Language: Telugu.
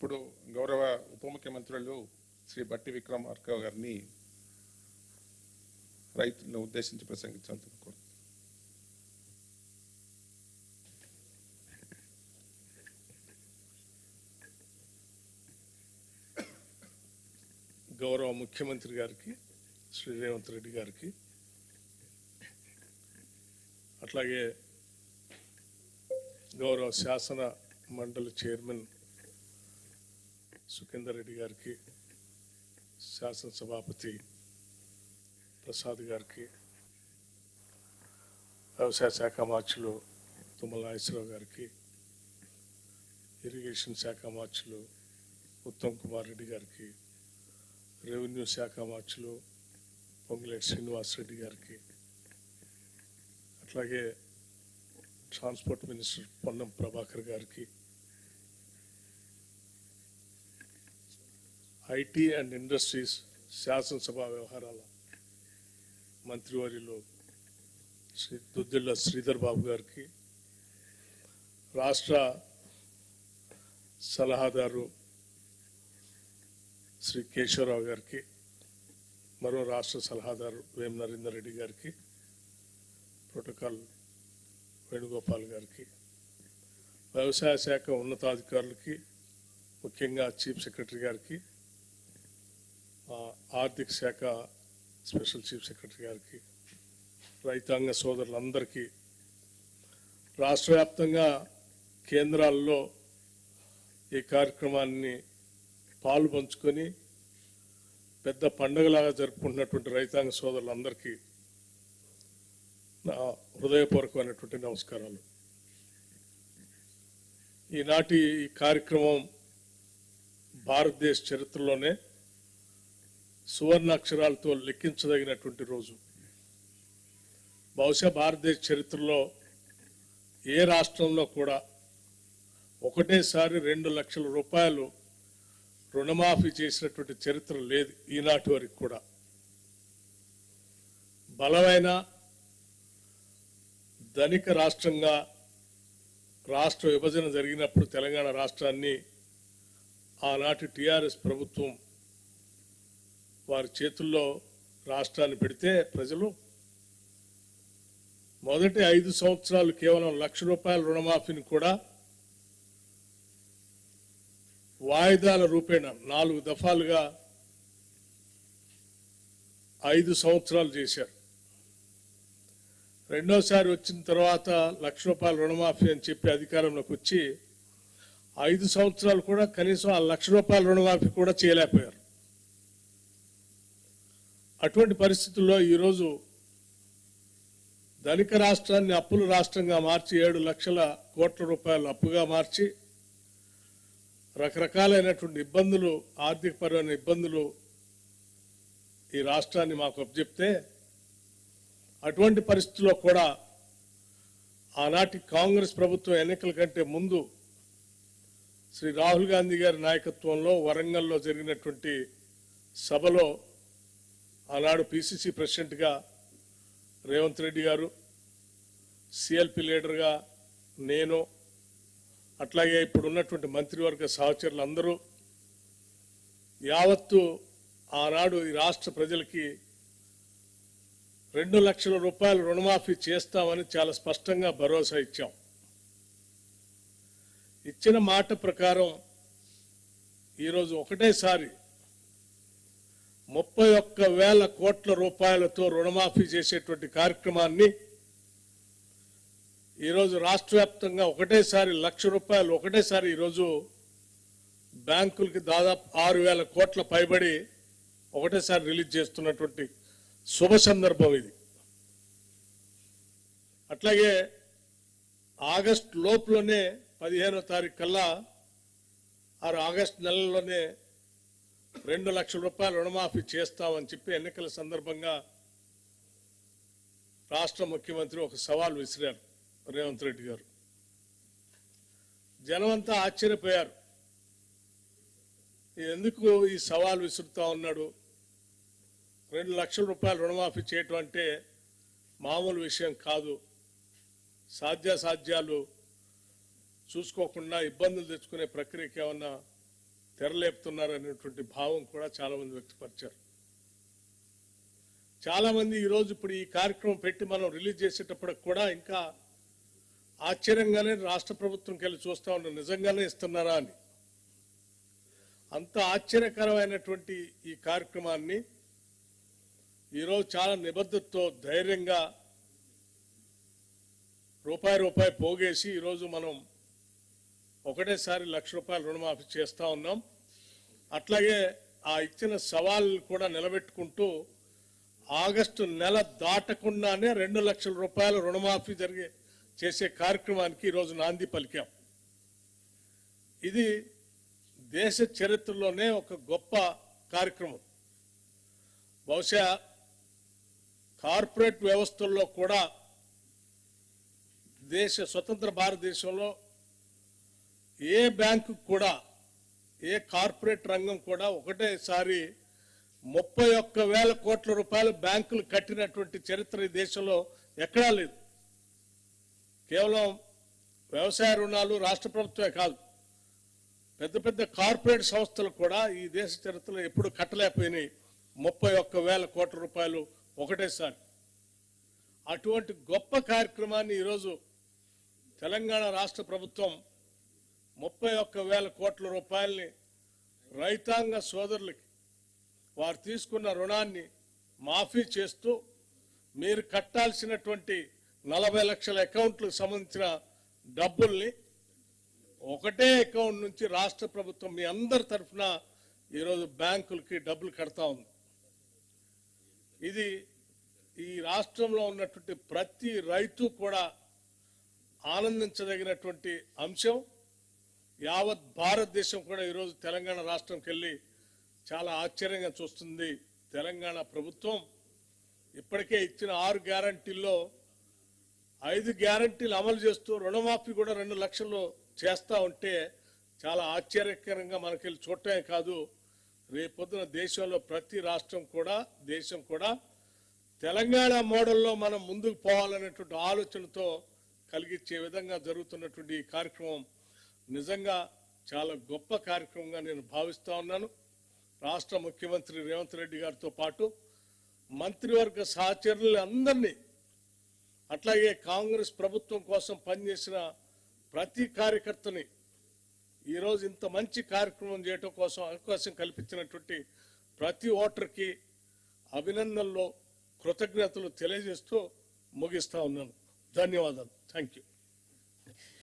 ఇప్పుడు గౌరవ ఉప ముఖ్యమంత్రులు శ్రీ బట్టి విక్రమార్క గారిని రైతులను ఉద్దేశించి ప్రసంగించాలని కోరుతున్నాను. గౌరవ ముఖ్యమంత్రి గారికి శ్రీ రేవంత్ రెడ్డి గారికి, అట్లాగే గౌరవ శాసన మండలి చైర్మన్ సుఖేందర్ రెడ్డి గారికి, శాసనసభాపతి ప్రసాద్ గారికి, వ్యవసాయ శాఖ మార్చులు తుమ్మల నాగేశ్వరరావు గారికి, ఇరిగేషన్ శాఖ మార్చులు ఉత్తమ్ కుమార్ రెడ్డి గారికి, రెవెన్యూ శాఖ మార్చులు పొంగులేటి శ్రీనివాసరెడ్డి గారికి, అట్లాగే ట్రాన్స్పోర్ట్ మినిస్టర్ పొన్నం ప్రభాకర్ గారికి, ఐటీ అండ్ ఇండస్ట్రీస్ శాసనసభ వ్యవహారాల మంత్రివర్యులు శ్రీ దుద్దిళ్ల శ్రీధర్ బాబు గారికి, రాష్ట్ర సలహాదారు శ్రీ కేశవరావు గారికి, మరో రాష్ట్ర సలహాదారు వేం నరేందర్ రెడ్డి గారికి, ప్రోటోకాల్ వేణుగోపాల్ గారికి, వ్యవసాయ శాఖ ఉన్నతాధికారులకి, ముఖ్యంగా చీఫ్ సెక్రటరీ గారికి, ఆర్థిక శాఖ స్పెషల్ చీఫ్ సెక్రటరీ గారికి, రైతాంగ సోదరులందరికీ, రాష్ట్ర వ్యాప్తంగా కేంద్రాల్లో ఈ కార్యక్రమాన్ని పాలు పంచుకొని పెద్ద పండుగలాగా జరుపుకుంటున్నటువంటి రైతాంగ సోదరులందరికీ నా హృదయపూర్వకమైనటువంటి నమస్కారాలు. ఈనాటి ఈ కార్యక్రమం భారతదేశ చరిత్రలోనే సువర్ణాక్షరాలతో లెక్కించదగినటువంటి రోజు. బహుశా భారతదేశ చరిత్రలో ఏ రాష్ట్రంలో కూడా ఒకటేసారి 2 లక్షల రూపాయలు రుణమాఫీ చేసినటువంటి చరిత్ర లేదు ఈనాటి వరకు కూడా. బలమైన ధనిక రాష్ట్రంగా రాష్ట్ర విభజన జరిగినప్పుడు తెలంగాణ రాష్ట్రాన్ని ఆనాటి టీఆర్ఎస్ ప్రభుత్వం వారి చేతుల్లో రాష్ట్రాన్ని పెడితే ప్రజలు మొదటి 5 సంవత్సరాలు కేవలం 1 లక్ష రూపాయల రుణమాఫీని కూడా వాయిదాల రూపేణ 4 దఫాలుగా 5 సంవత్సరాలు చేశారు. రెండోసారి వచ్చిన తర్వాత 1 లక్ష రూపాయల రుణమాఫీ అని చెప్పి అధికారంలోకి వచ్చి 5 సంవత్సరాలు కూడా కనీసం 1 లక్ష రూపాయల రుణమాఫీ కూడా చేయలేకపోయారు. అటువంటి పరిస్థితుల్లో ఈరోజు ధనిక రాష్ట్రాన్ని అప్పుల రాష్ట్రంగా మార్చి 7 లక్షల కోట్ల రూపాయలు అప్పుగా మార్చి రకరకాలైనటువంటి ఇబ్బందులు, ఆర్థికపరమైన ఇబ్బందులు ఈ రాష్ట్రాన్ని మాకు అప్పచెప్తే, అటువంటి పరిస్థితుల్లో కూడా ఆనాటి కాంగ్రెస్ ప్రభుత్వం ఎన్నికల కంటే ముందు శ్రీ రాహుల్ గాంధీ గారి నాయకత్వంలో వరంగల్లో జరిగినటువంటి సభలో ఆనాడు పిసిసి ప్రెసిడెంట్గా రేవంత్ రెడ్డి గారు, సిఎల్పి లీడర్గా నేను, అట్లాగే ఇప్పుడు ఉన్నటువంటి మంత్రివర్గ సహచరులు అందరూ యావత్తు ఆనాడు ఈ రాష్ట్ర ప్రజలకి 2 లక్షల రూపాయలు రుణమాఫీ చేస్తామని చాలా స్పష్టంగా భరోసా ఇచ్చాం. ఇచ్చిన మాట ప్రకారం ఈరోజు ఒకటేసారి 31,000 కోట్ల రూపాయలతో రుణమాఫీ చేసేటువంటి కార్యక్రమాన్ని ఈరోజు రాష్ట్ర వ్యాప్తంగా ఒకటేసారి 1 లక్ష రూపాయలు ఒకటేసారి ఈరోజు బ్యాంకులకి దాదాపు 6,000 కోట్ల పైబడి ఒకటేసారి రిలీజ్ చేస్తున్నటువంటి శుభ సందర్భం ఇది. అట్లాగే ఆగస్టు లోపులోనే 15వ తారీఖు కల్లా ఆగస్టు నెలలోనే 2 లక్షల రూపాయల రుణమాఫీ చేస్తామని చెప్పి ఎన్నికల సందర్భంగా రాష్ట్ర ముఖ్యమంత్రి ఒక సవాల్ విసిరారు రేవంత్ రెడ్డి గారు. జనమంతా ఆశ్చర్యపోయారు, ఎందుకు ఈ సవాల్ విసురుతా ఉన్నాడు, 2 లక్షల రూపాయల రుణమాఫీ చేయటం అంటే మామూలు విషయం కాదు, సాధ్యాసాధ్యాలు చూసుకోకుండా ఇబ్బందులు తెచ్చుకునే ప్రక్రియకి ఏమన్నా తెరలేపుతున్నారు అనేటువంటి భావం కూడా చాలా మంది వ్యక్తపరిచారు. చాలా మంది ఈరోజు ఇప్పుడు ఈ కార్యక్రమం పెట్టి మనం రిలీజ్ చేసేటప్పటికి కూడా ఇంకా ఆశ్చర్యంగానే రాష్ట్ర ప్రభుత్వంకి వెళ్ళి చూస్తా ఉన్నాం, నిజంగానే ఇస్తున్నారా అని. అంత ఆశ్చర్యకరమైనటువంటి ఈ కార్యక్రమాన్ని ఈరోజు చాలా నిబద్ధతతో ధైర్యంగా రూపాయి పోగేసి ఈరోజు మనం ఒకటేసారి ₹1,00,000 రుణమాఫీ చేస్తా ఉన్నాం. అట్లాగే ఆ ఇచ్చిన సవాళ్ళను కూడా నిలబెట్టుకుంటూ ఆగస్టు నెల దాటకుండానే ₹2,00,000 రుణమాఫీ చేసే కార్యక్రమానికి ఈరోజు నాంది పలికాం. ఇది దేశ చరిత్రలోనే ఒక గొప్ప కార్యక్రమం. బహుశా కార్పొరేట్ వ్యవస్థల్లో కూడా స్వతంత్ర భారతదేశంలో ఏ బ్యాంకు కూడా, ఏ కార్పొరేట్ రంగం కూడా ఒకటేసారి ₹31,000 బ్యాంకులు కట్టినటువంటి చరిత్ర ఈ దేశంలో ఎక్కడా లేదు. కేవలం వ్యవసాయ రుణాలు రాష్ట్ర ప్రభుత్వమే కాదు, పెద్ద పెద్ద కార్పొరేట్ సంస్థలు కూడా ఈ దేశ చరిత్రలో ఎప్పుడు కట్టలేకపోయినాయి ₹31,000 ఒకటేసారి. అటువంటి గొప్ప కార్యక్రమాన్ని ఈరోజు తెలంగాణ రాష్ట్ర ప్రభుత్వం ₹31,000 రైతాంగ సోదరులకి వారు తీసుకున్న రుణాన్ని మాఫీ చేస్తూ మీరు కట్టాల్సినటువంటి 40 లక్షల అకౌంట్లకు సంబంధించిన డబ్బుల్ని ఒకటే అకౌంట్ నుంచి రాష్ట్ర ప్రభుత్వం మీ అందరి తరఫున ఈరోజు బ్యాంకులకి డబ్బులు కడతా ఉంది. ఇది ఈ రాష్ట్రంలో ఉన్నటువంటి ప్రతి రైతు కూడా ఆనందించదగినటువంటి అంశం. యావత్ భారతదేశం కూడా ఈరోజు తెలంగాణ రాష్ట్రంకి వెళ్ళి చాలా ఆశ్చర్యంగా చూస్తుంది. తెలంగాణ ప్రభుత్వం ఇప్పటికే ఇచ్చిన 6 గ్యారంటీల్లో 5 గ్యారంటీలు అమలు చేస్తూ రుణమాఫీ కూడా 2 లక్షలు చేస్తూ ఉంటే చాలా ఆశ్చర్యకరంగా మనకెళ్ళి చూడటమే కాదు, రేపొద్దున దేశంలో ప్రతి రాష్ట్రం కూడా, దేశం కూడా తెలంగాణ మోడల్లో మనం ముందుకు పోవాలనేటువంటి ఆలోచనతో కలిగించే విధంగా జరుగుతున్నటువంటి ఈ కార్యక్రమం నిజంగా చాలా గొప్ప కార్యక్రమంగా నేను భావిస్తా ఉన్నాను. రాష్ట్ర ముఖ్యమంత్రి రేవంత్ రెడ్డి గారితో పాటు మంత్రివర్గ సహచరులు అందరినీ, అట్లాగే కాంగ్రెస్ ప్రభుత్వం కోసం పనిచేసిన ప్రతి కార్యకర్తని, ఈరోజు ఇంత మంచి కార్యక్రమం చేయటం కోసం అవకాశం కల్పించినటువంటి ప్రతి ఓటర్కి అభినందనలు, కృతజ్ఞతలు తెలియజేస్తూ ముగిస్తా ఉన్నాను. ధన్యవాదాలు. Thank you.